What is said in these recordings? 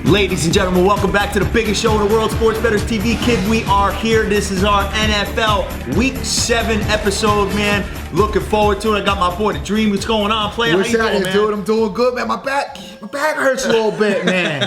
Ladies and gentlemen, welcome back to the biggest show in the world, Sports Bettors TV. Kid, we are here. This is our NFL Week 7 episode, man. Looking forward to it. I got my boy, The Dream. What's going on, player? What's happening, dude? I'm doing good, man. My back hurts a little bit, man.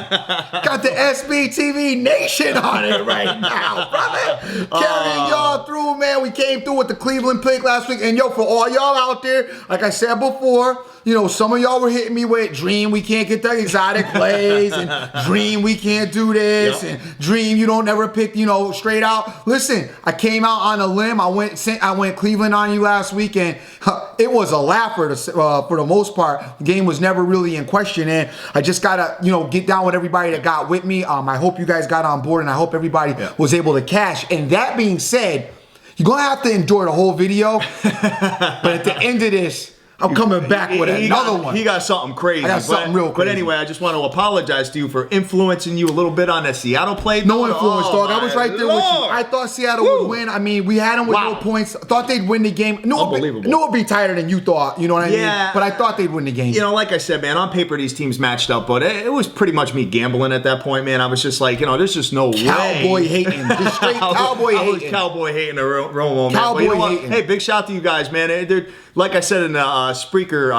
Got the SBTV Nation on it right now, brother. Carrying y'all through, man. We came through with the Cleveland pick last week. And, yo, for all y'all out there, like I said before, you know, some of y'all were hitting me with, Dream, we can't get the exotic plays, and Dream, we can't do this, and Dream, you don't never pick, you know, straight out. Listen, I came out on a limb. I went Cleveland on you last week, and it was a laugh for the most part. The game was never really in question, and I just gotta, you know, get down with everybody that got with me. I hope you guys got on board, and I hope everybody was able to cash. And that being said, you're gonna have to endure the whole video, but at the end of this, I'm coming back with another one. He got something crazy. I got something real crazy. But anyway, I just want to apologize to you for influencing you a little bit on that Seattle play. No influence, dog. I was right there with you. I thought Seattle would win. I mean, we had them with no points. Thought they'd win the game. Unbelievable. No, it'd be tighter than you thought. You know what I mean? But I thought they'd win the game. You know, like I said, man, on paper these teams matched up, but it was pretty much me gambling at that point, man. I was just like, you know, there's just no way. Cowboy hating. Just straight cowboy hating. I was cowboy hating the Romo, man. Cowboy you know hating. Hey, big shout out to you guys, man. Like I said in the Spreaker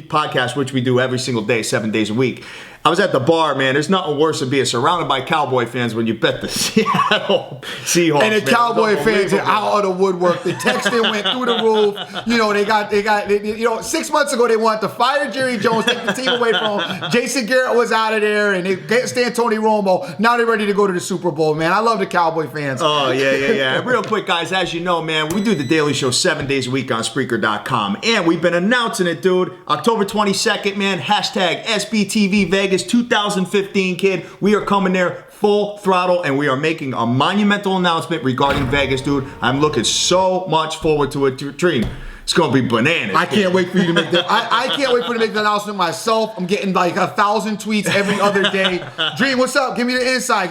podcast, which we do every single day, 7 days a week, I was at the bar, man. There's nothing worse than being surrounded by Cowboy fans when you bet the Seattle Seahawks. And the Cowboy fans are out of the woodwork. The texting went through the roof. You know, they got, you know, 6 months ago they wanted to fire Jerry Jones, take the team away from him. Jason Garrett was out of there, and they can't stand Tony Romo. Now they're ready to go to the Super Bowl, man. I love the Cowboy fans. Oh, yeah. Real quick, guys, as you know, man, we do the Daily Show 7 days a week on Spreaker.com. And we've been announcing it, dude. October 22nd, man, hashtag SBTV Vegas 2015, kid. We are coming there full throttle, and we are making a monumental announcement regarding Vegas, dude. I'm looking so much forward to it. Dream. It's gonna be bananas. I can't wait for you to make that. I can't wait for you to make the announcement myself. I'm getting like 1,000 tweets every other day. Dream, what's up? Give me the inside.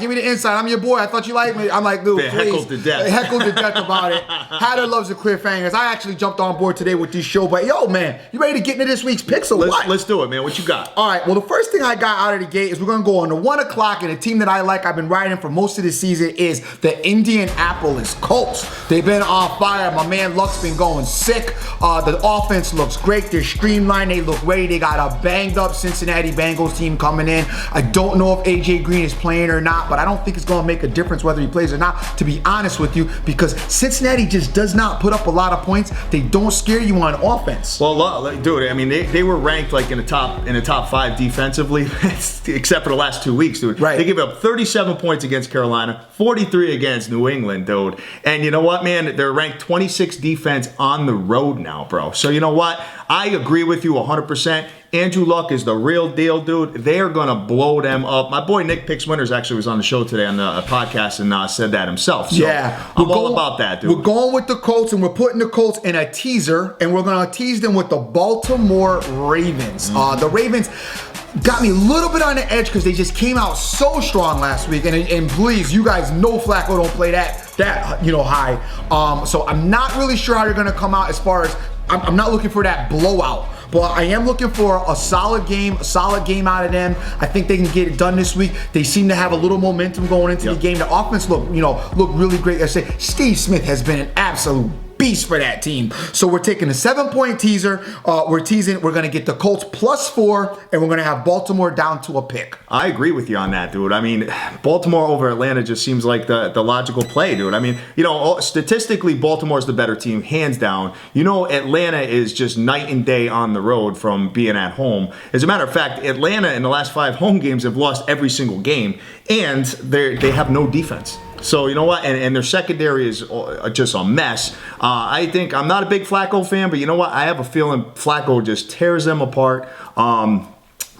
I'm your boy. I thought you liked me. I'm like, dude, please. Heckled to death. Heckled to death about it. Hatter loves the cliffhangers. I actually jumped on board today with this show, but yo, man, you ready to get into this week's picks or what? Let's do it, man. What you got? All right. Well, the first thing I got out of the gate is we're gonna go on to 1 o'clock, and a team that I like, I've been riding for most of the season, is the Indianapolis Colts. They've been on fire. My man Luck's been going sick. The offense looks great. They're streamlined. They look ready. They got a banged up Cincinnati Bengals team coming in. I don't know if AJ Green is playing or not, but I don't think it's going to make a difference whether he plays or not, to be honest with you, because Cincinnati just does not put up a lot of points. They don't scare you on offense. Well, dude, I mean, they were ranked like in the top 5 defensively, except for the last 2 weeks, dude. Right. They gave up 37 points against Carolina, 43 against New England, dude. And you know what, man? They're ranked 26 defense on the road now, bro. So you know what? I agree with you 100%. Andrew Luck is the real deal, dude. They are going to blow them up. My boy Nick Picks Winters actually was on the show today on the podcast and said that himself. So I'm all about that, dude. We're going with the Colts, and we're putting the Colts in a teaser, and we're going to tease them with the Baltimore Ravens. The Ravens got me a little bit on the edge because they just came out so strong last week. And please, you guys know Flacco don't play that high. So I'm not really sure how they're going to come out as far as I'm not looking for that blowout. But I am looking for a solid game out of them. I think they can get it done this week. They seem to have a little momentum going into the game. The offense look really great. I say Steve Smith has been an absolute beast for that team. So we're taking a 7-point teaser. We're going to get the Colts +4, and we're going to have Baltimore down to a pick. I agree with you on that, dude. I mean, Baltimore over Atlanta just seems like the logical play, dude. I mean, you know, statistically, Baltimore's the better team, hands down. You know, Atlanta is just night and day on the road from being at home. As a matter of fact, Atlanta in the last 5 home games have lost every single game, and they have no defense. So, you know what? And their secondary is just a mess. I think I'm not a big Flacco fan, but you know what? I have a feeling Flacco just tears them apart.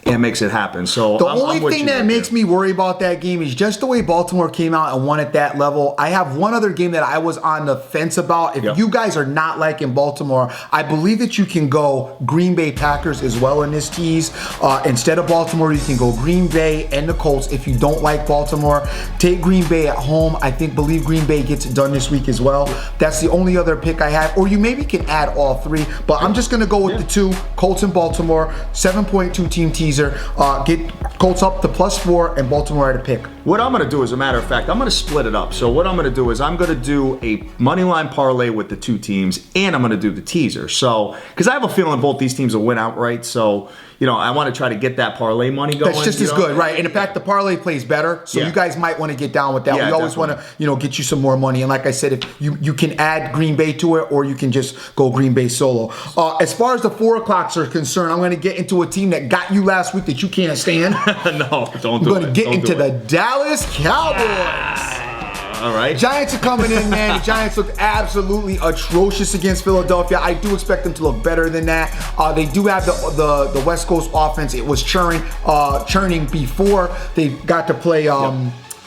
and makes it happen. So the only thing that makes me worry about that game is just the way Baltimore came out and won at that level. I have one other game that I was on the fence about. If you guys are not liking Baltimore, I believe that you can go Green Bay Packers as well in this tease. Instead of Baltimore, you can go Green Bay and the Colts. If you don't like Baltimore, take Green Bay at home. I believe Green Bay gets it done this week as well. That's the only other pick I have. Or you maybe can add all three, but I'm just going to go with the two, Colts and Baltimore, 7.2 team teaser. teaser. Get Colts up to +4 and Baltimore at a pick. What I'm going to do, as a matter of fact, I'm going to split it up. So what I'm going to do is I'm going to do a money line parlay with the two teams, and I'm going to do the teaser. So, because I have a feeling both these teams will win outright. So, I want to try to get that parlay money going. That's just as good, right? And in fact, the parlay plays better. So you guys might want to get down with that. Yeah, we always want to, get you some more money. And like I said, if you can add Green Bay to it, or you can just go Green Bay solo. As far as the 4 o'clocks are concerned, I'm going to get into a team that got you last week that you can't stand. No, don't do it. I'm going to get into the Dallas Cowboys. All right. Giants are coming in, man. The Giants look absolutely atrocious against Philadelphia. I do expect them to look better than that. They do have the West Coast offense. It was churning before they got to play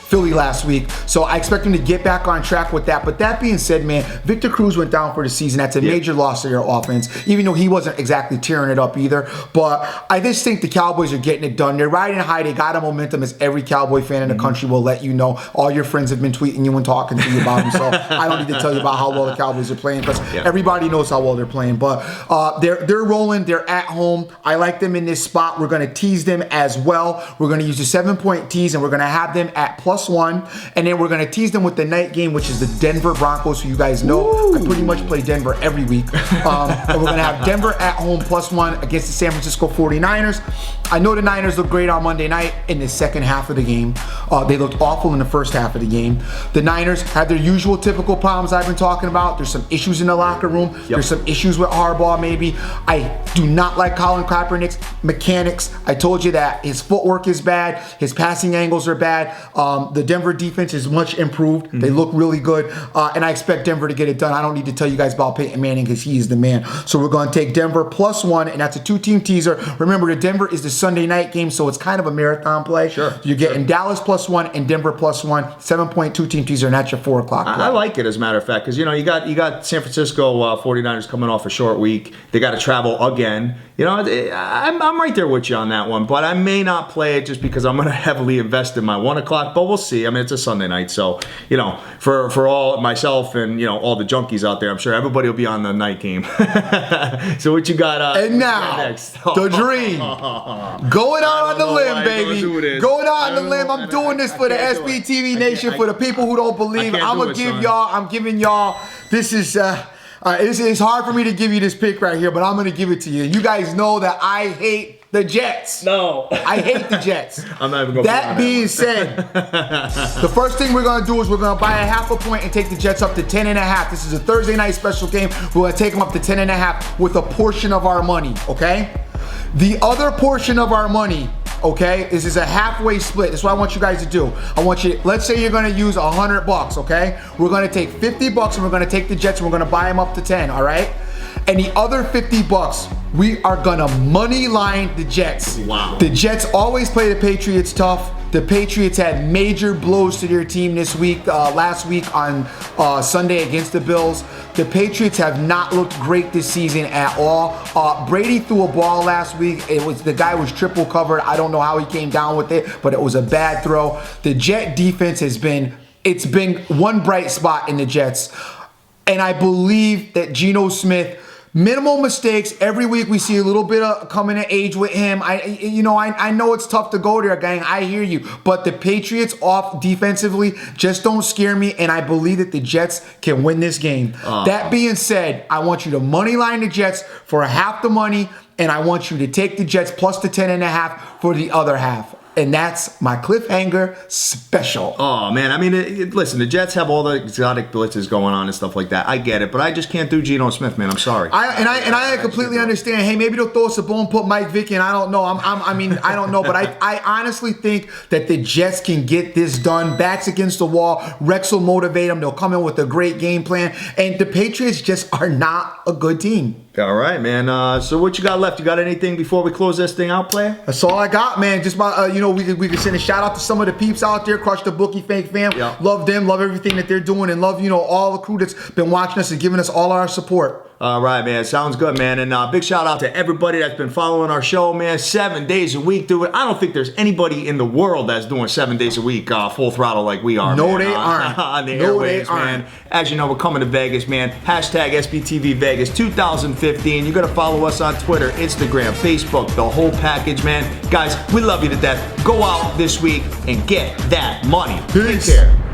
Philly last week. So I expect them to get back on track with that. But that being said, man, Victor Cruz went down for the season. That's a major loss to their offense, even though he wasn't exactly tearing it up either. But I just think the Cowboys are getting it done. They're riding high. They got a momentum, as every Cowboy fan in the country will let you know. All your friends have been tweeting you and talking to you about them. So I don't need to tell you about how well the Cowboys are playing, because everybody knows how well they're playing. But they're rolling. They're at home. I like them in this spot. We're going to tease them as well. We're going to use the 7-point tease, and we're going to have them at +1, and then we're going to tease them with the night game, which is the Denver Broncos, who you guys know. I pretty much play Denver every week. And we're going to have Denver at home +1 against the San Francisco 49ers. I know the Niners look great on Monday night in the second half of the game. They looked awful in the first half of the game. The Niners had their usual typical problems I've been talking about. There's some issues in the locker room. There's some issues with Harbaugh maybe. I do not like Colin Kaepernick's mechanics. I told you that. His footwork is bad. His passing angles are bad. The Denver defense is much improved. They look really good. And I expect Denver to get it done. I don't need to tell you guys about Peyton Manning, because he is the man. So we're going to take Denver +1, and that's a 2-team teaser. Remember, the Denver is the Sunday night game, so it's kind of a marathon play. Sure. You're getting Dallas +1 and Denver +1, 7-point 2-team teaser, and that's your 4 o'clock play. I like it, as a matter of fact, because you got San Francisco 49ers coming off a short week. They got to travel again. I'm right there with you on that one, but I may not play it just because I'm going to heavily invest in my 1 o'clock. But we'll see. I mean, it's a Sunday night, so for all myself and all the junkies out there, I'm sure everybody will be on the night game. So what you got? And now, next? the dream. Going out on the limb, baby. Going out on the limb. I'm doing this for the SBTV Nation, for the people who don't believe. I'm giving y'all. This is. It's hard for me to give you this pick right here, but I'm going to give it to you. You guys know that I hate the Jets. No. I hate the Jets. I'm not even going to That being said, the first thing we're going to do is we're going to buy a 0.5 point and take the Jets up to 10.5. This is a Thursday night special game. We're going to take them up to 10.5 with a portion of our money, okay? The other portion of our money, okay, is a halfway split. That's what I want you guys to do. Let's say you're going to use $100, okay? We're going to take $50 and we're going to take the Jets and we're going to buy them up to 10, all right? And the other $50, we are going to money line the Jets. Wow. The Jets always play the Patriots tough. The Patriots had major blows to their team this week, last week on Sunday against the Bills. The Patriots have not looked great this season at all. Brady threw a ball last week. The guy was triple covered. I don't know how he came down with it, but it was a bad throw. The Jet defense it's been one bright spot in the Jets. And I believe that Geno Smith, minimal mistakes. Every week we see a little bit of coming of age with him. I know it's tough to go there, gang. I hear you. But the Patriots off defensively just don't scare me, and I believe that the Jets can win this game. That being said, I want you to money line the Jets for half the money, and I want you to take the Jets plus the 10.5 for the other half. And that's my cliffhanger special. Oh, man. I mean, listen, the Jets have all the exotic blitzes going on and stuff like that. I get it, but I just can't do Geno Smith, man. I'm sorry. I completely understand. Hey, maybe they'll throw us a bone, put Mike Vick in. I don't know. I don't know. But I honestly think that the Jets can get this done. Backs against the wall. Rex will motivate them. They'll come in with a great game plan. And the Patriots just are not a good team. All right, man. So what you got left? You got anything before we close this thing out, player? That's all I got, man. Just about, we could send a shout out to some of the peeps out there. Crush the Bookie Fake fam. Yeah. Love them. Love everything that they're doing. And love, all the crew that's been watching us and giving us all our support. All right, man. Sounds good, man. And big shout out to everybody that's been following our show, man. 7 days a week, dude. I don't think there's anybody in the world that's doing 7 days a week full throttle like we are. No, man, they aren't. On the No, airwaves, they aren't. man. As you know, we're coming to Vegas, man. Hashtag SBTV Vegas 2015. You're going to follow us on Twitter, Instagram, Facebook, the whole package, man. Guys, we love you to death. Go out this week and get that money. Peace. Take care.